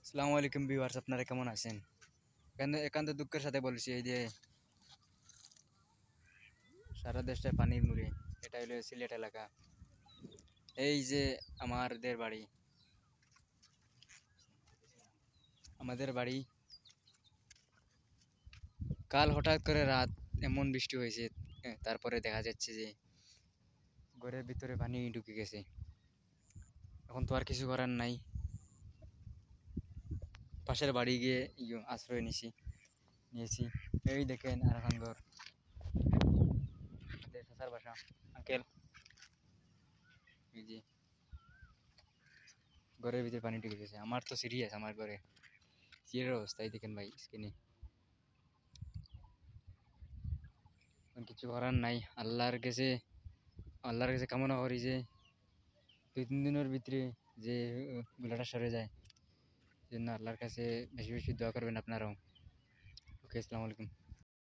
আসসালামু আলাইকুম ভিউয়ার্স, আপনারা কেমন আছেন? একান্ত দুঃখের সাথে বলছি, এই যে সারা দেশটায় পানির মুড়ে। এটা হলো সিলেট এলাকা। এই যে আমাদের বাড়ি কাল হঠাৎ করে রাত এমন বৃষ্টি হয়েছে, তারপরে দেখা যাচ্ছে যে ঘরের ভিতরে পানি ঢুকে গেছে। এখন তো আর কিছু করার নাই, পাশের বাড়ি গিয়ে আশ্রয় নিয়েছি। এই দেখেন আর এখন ঘর, আমাদের চাচার বাসা। আঙ্কেল, এই যে ঘরের ভিতরে পানি ঢুকে গেছে। আমার তো সিরিয়াস, আমার ঘরে সিরিয়াস অবস্থায় দেখেন ভাই স্ক্রিনে। কিছু করার নাই, আল্লাহর কাছে কামনা করি যে 2-3 দিনের ভিতরে যে গুলাটা সরে যায়। জন্য আল্লাহর কাছে বেশি বেশি দোয়া করবেন আপনারাও। ওকে, আসসালামু আলাইকুম।